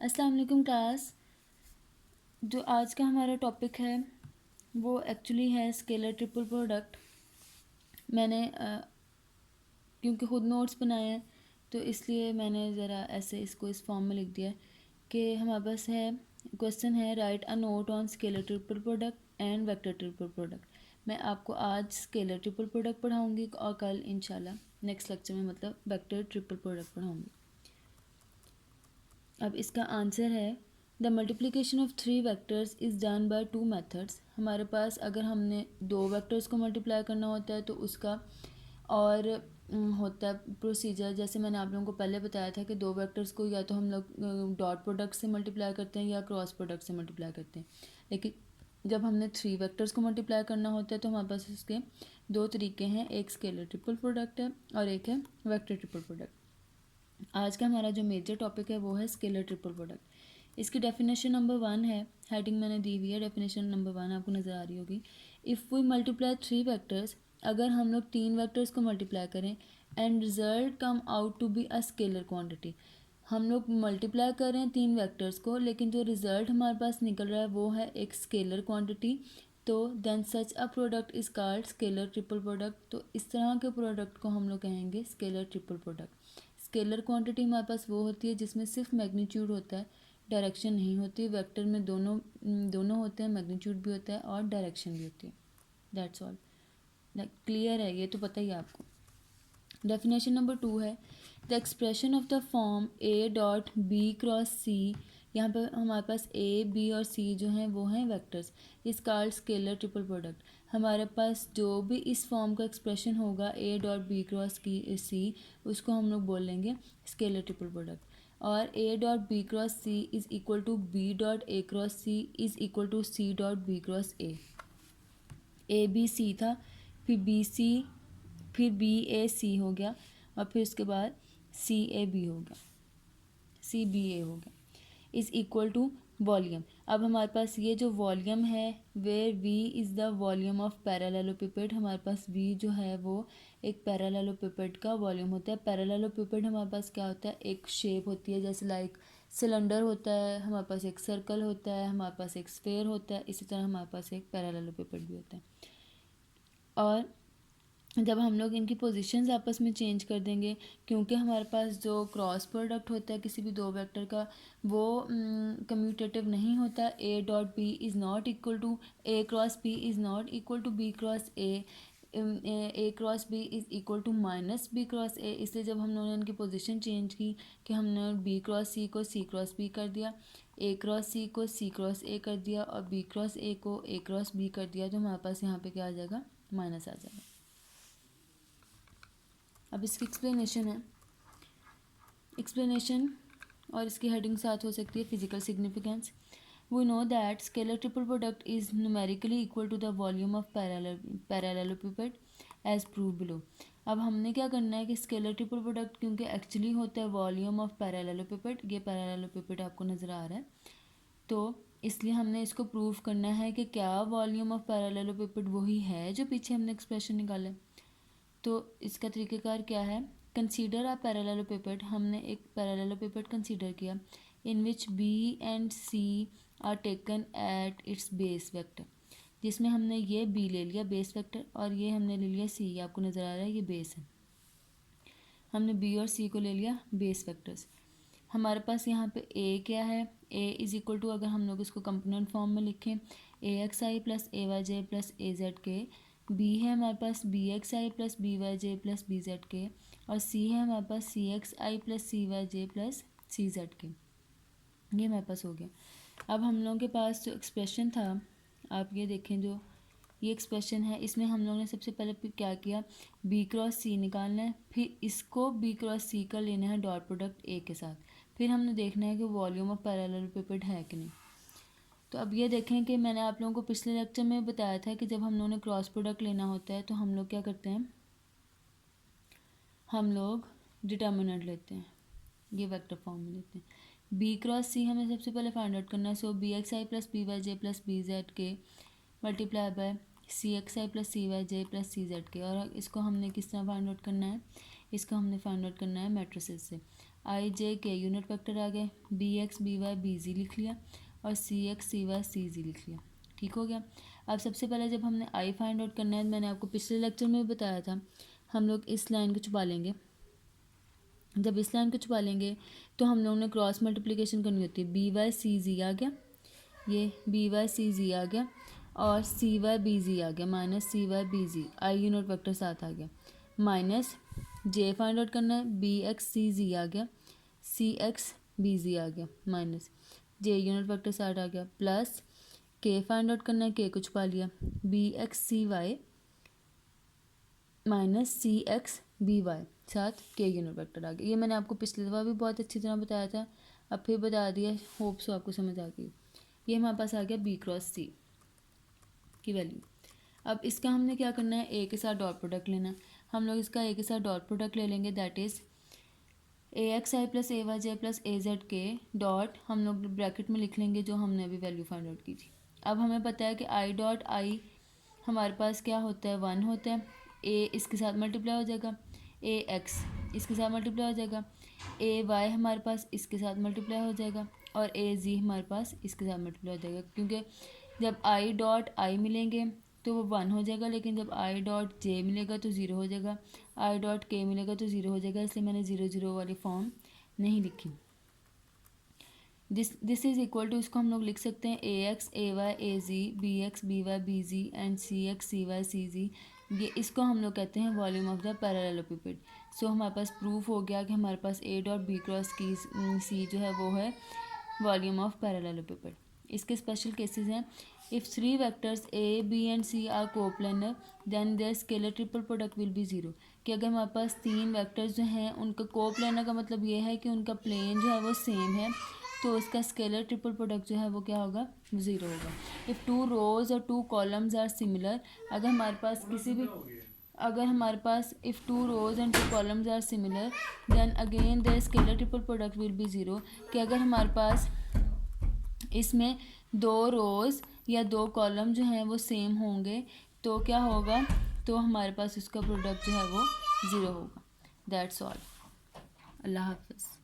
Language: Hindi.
अस्सलाम वालेकुम क्लास। जो आज का हमारा टॉपिक है वो एक्चुअली है स्केलर ट्रिपल प्रोडक्ट। मैंने क्योंकि ख़ुद नोट्स बनाए हैं तो इसलिए मैंने ज़रा ऐसे इसको इस फॉर्म में लिख दिया है कि हमारे पास है क्वेश्चन है right a note on scalar triple product and vector triple product. मैं आपको आज स्केलर ट्रिपल प्रोडक्ट पढ़ाऊँगी और कल इंशाल्लाह नेक्स्ट लेक्चर में मतलब वेक्टर ट्रिपल प्रोडक्ट पढ़ाऊँगी। अब इसका आंसर है the multiplication of 3 vectors is done by 2 methods. हमारे पास अगर हमने 2 वेक्टर्स को मल्टीप्लाई करना होता है तो उसका और होता है प्रोसीजर। जैसे मैंने आप लोगों को पहले बताया था कि 2 वेक्टर्स को या तो हम लोग डॉट प्रोडक्ट से मल्टीप्लाई करते हैं या क्रॉस प्रोडक्ट से मल्टीप्लाई करते हैं, लेकिन जब हमने 3 वेक्टर्स को मल्टीप्लाई करना होता है तो हमारे पास उसके 2 तरीके हैं, एक स्केलर ट्रिपल प्रोडक्ट है और एक है वेक्टर ट्रिपल प्रोडक्ट। आज का हमारा जो मेजर टॉपिक है वो है स्केलर ट्रिपल प्रोडक्ट। इसकी डेफिनेशन नंबर 1 है, हेडिंग मैंने दी हुई है, डेफिनेशन नंबर 1 आपको नज़र आ रही होगी। इफ़ वी मल्टीप्लाई 3 वेक्टर्स, अगर हम लोग 3 वेक्टर्स को मल्टीप्लाई करें and result come out to be a scalar quantity, हम लोग मल्टीप्लाई कर रहे हैं 3 वेक्टर्स को लेकिन जो रिज़ल्ट हमारे पास निकल रहा है वो है एक स्केलर क्वांटिटी, तो then such a product is called scalar triple product. तो इस तरह के प्रोडक्ट को हम लोग कहेंगे scalar triple product. Scalar quantity हमारे पास वो होती है जिसमें सिर्फ मैग्नीट्यूड होता है, डायरेक्शन नहीं होती। वेक्टर में दोनों होते हैं, मैग्नीट्यूड भी होता है और डायरेक्शन भी होती है। That's all. क्लियर है, ये तो पता ही है आपको। डेफिनेशन नंबर 2 है the expression of the form A dot B cross C. यहाँ पर हमारे पास ए बी और सी जो हैं वो हैं वेक्टर्स, इस कॉल्ड स्केलर ट्रिपल प्रोडक्ट। हमारे पास जो भी इस फॉर्म का एक्सप्रेशन होगा ए डॉट बी क्रॉस की सी, उसको हम लोग बोल लेंगे स्केलर ट्रिपल प्रोडक्ट। और A dot B cross C is equal to B dot A cross C is equal to C dot B cross A B C था, फिर बी सी, फिर बी ए सी हो गया और फिर उसके बाद सी ए बी हो गया, सी बी ए हो गया, इज़ इक्वल टू वॉल्यूम। अब हमारे पास ये जो वॉल्यूम है where V is the volume of parallelopiped, हमारे पास वी जो है वो एक पैरेललोपिपेड का वॉल्यूम होता है। पैरेललोपिपेड हमारे पास क्या होता है, एक शेप होती है, जैसे लाइक सिलेंडर होता है, हमारे पास एक सर्कल होता है, हमारे पास एक स्फेयर होता है, इसी तरह हमारे पास एक पैरेललोपिपेड भी होता है। और जब हम लोग इनकी पोजीशंस आपस में चेंज कर देंगे, क्योंकि हमारे पास जो क्रॉस प्रोडक्ट होता है किसी भी 2 वेक्टर का वो कम्यूटेटिव नहीं होता। A dot B is not equal to A cross B is not equal to B cross A cross B is equal to minus B cross A. इसलिए जब हम लोगों ने इनकी पोजीशन चेंज की कि हमने बी क्रॉस सी को सी क्रॉस बी कर दिया, ए क्रॉस सी को सी क्रॉस ए कर दिया और बी क्रॉस ए को ए क्रॉस बी कर दिया, तो हमारे पास यहाँ पे क्या आ जाएगा, माइनस आ जाएगा। अब इसकी एक्सप्लेनेशन है, एक्सप्लेनेशन और इसकी हेडिंग साथ हो सकती है physical significance. We know that scalar triple product is numerically equal to the volume of parallelopiped as prove below. अब हमने क्या करना है कि स्केलर ट्रिपल प्रोडक्ट क्योंकि एक्चुअली होता है वॉल्यूम ऑफ पैरेललोपिपेड, ये पैरेललोपिपेड आपको नज़र आ रहा है, तो इसलिए हमने इसको प्रूव करना है कि क्या वॉल्यूम ऑफ पैरेललोपिपेड वही है जो पीछे हमने एक्सप्रेशन निकाला है। तो इसका तरीक़ेकार क्या है, कंसीडर अ पैरेललोपिपेड, हमने एक पैरेललोपिपेड कंसीडर किया in which B and C are taken at its base vector, जिसमें हमने ये बी ले लिया बेस वेक्टर और ये हमने ले लिया सी, आपको नज़र आ रहा है ये बेस है, हमने बी और सी को ले लिया बेस वेक्टर्स। हमारे पास यहाँ पे ए क्या है, ए इज़ इक्वल टू, अगर हम लोग इसको कंपोनेंट फॉर्म में लिखें, ए X I plus A Y J plus A Z के। बी है हमारे पास B X I plus B Y J plus B Z K, और सी है हमारे पास सी X I plus C Y J plus C Z के। ये हमारे पास हो गया। अब हम लोगों के पास जो एक्सप्रेशन था, आप ये देखें, जो ये एक्सप्रेशन है इसमें हम लोगों ने सबसे पहले क्या किया, बी क्रॉस सी निकालना है, फिर इसको बी क्रॉस सी का लेना है डॉट प्रोडक्ट ए के साथ, फिर हमने देखना है कि वॉल्यूम ऑफ पैरेललोपिपेड है कि नहीं। तो अब ये देखें कि मैंने आप लोगों को पिछले लेक्चर में बताया था कि जब हम लोगों ने क्रॉस प्रोडक्ट लेना होता है तो हम लोग क्या करते हैं, हम लोग डिटर्मिनेंट लेते हैं, ये वेक्टर फॉर्म में लेते हैं। बी क्रॉस सी हमें सबसे पहले फाइंड आउट करना है, so B X I plus B Y J plus B Z K multiply by C X I plus C Y J plus C Z K. और इसको हमने किस तरह फाइंड आउट करना है, इसको हमने फाइंड आउट करना है मैट्रिसेस से। आई जे के यूनिट वेक्टर आ गए, B X B Y B Z लिख लिया और सी एक्स सी वाई सी जी लिख लिया। ठीक हो गया। अब सबसे पहले जब हमने आई फाइंड आउट करना है, मैंने आपको पिछले लेक्चर में भी बताया था, हम लोग इस लाइन को छुपा लेंगे। जब इस लाइन को छुपा लेंगे तो हम लोगों ने क्रॉस मल्टीप्लिकेशन करनी होती है। बी वाई सी जी आ गया, ये बी वाई सी जी आ गया और सी वाई बी जी आ गया, minus C Y B G, I unit vector साथ आ गया, माइनस जे फाइंड आउट करना है, बी एक्स सी जी आ गया, सी एक्स बी जी आ गया, माइनस जे यूनिट वेक्टर साथ आ गया, प्लस के फाइंड आउट करना है, के को छुपा लिया, B x C Y minus सी एक्स बी वाई साथ के यूनिट वेक्टर आ गया। ये मैंने आपको पिछली दफ़ा भी बहुत अच्छी तरह बताया था, अब फिर बता दिया, होप सो आपको समझ आ गई। ये हमारे पास आ गया बी क्रॉस सी की वैल्यू। अब इसका हमने क्या करना है, ए के साथ डॉट प्रोडक्ट लेना है। हम लोग इसका ए के साथ डॉट प्रोडक्ट ले लेंगे, that is A X I plus A Y J plus A Z K dot, हम लोग ब्रैकेट में लिख लेंगे जो हमने अभी वैल्यू फाइंड आउट की थी। अब हमें पता है कि आई डॉट आई हमारे पास क्या होता है, 1 होता है, ए इसके साथ मल्टीप्लाई हो जाएगा, ए एक्स इसके साथ मल्टीप्लाई हो जाएगा, ए वाई हमारे पास इसके साथ मल्टीप्लाई हो जाएगा और ए जी हमारे पास इसके साथ मल्टीप्लाई हो जाएगा, क्योंकि जब आई डॉट आई मिलेंगे तो वो 1 हो जाएगा, लेकिन जब आई डॉट जे मिलेगा तो 0 हो जाएगा, आई डॉट के मिलेगा तो 0 हो जाएगा, इसलिए मैंने 0 0 वाली फॉर्म नहीं लिखी। दिस इज़ इक्वल टू, इसको हम लोग लिख सकते हैं A X A Y A Z, B X B Y B Z and C X C Y C Z. ये इसको हम लोग कहते हैं volume of the parallelopiped. So हमारे पास प्रूफ हो गया कि हमारे पास ए डॉट बी क्रॉस की सी जो है वो है वॉल्यूम ऑफ पैरेललोपिपेड। इसके स्पेशल केसेस हैं, if 3 vectors A B and C are coplanar then their scalar triple product will be 0। कि अगर हमारे पास 3 वेक्टर्स जो हैं उनका कोप्लेनर का मतलब ये है कि उनका प्लेन जो है वो सेम है, तो इसका स्केलर ट्रिपल प्रोडक्ट जो है वो क्या होगा, 0 होगा। इफ़ 2 रोज और 2 कॉलम्स आर सिमिलर, अगर हमारे पास किसी भी if 2 rows and 2 columns are similar then again the scalar triple product will be 0। कि अगर हमारे पास इसमें 2 रोज या 2 कॉलम जो हैं वो सेम होंगे तो क्या होगा, तो हमारे पास उसका प्रोडक्ट जो है वो 0 होगा। That's all. अल्लाह हाफ़िज़।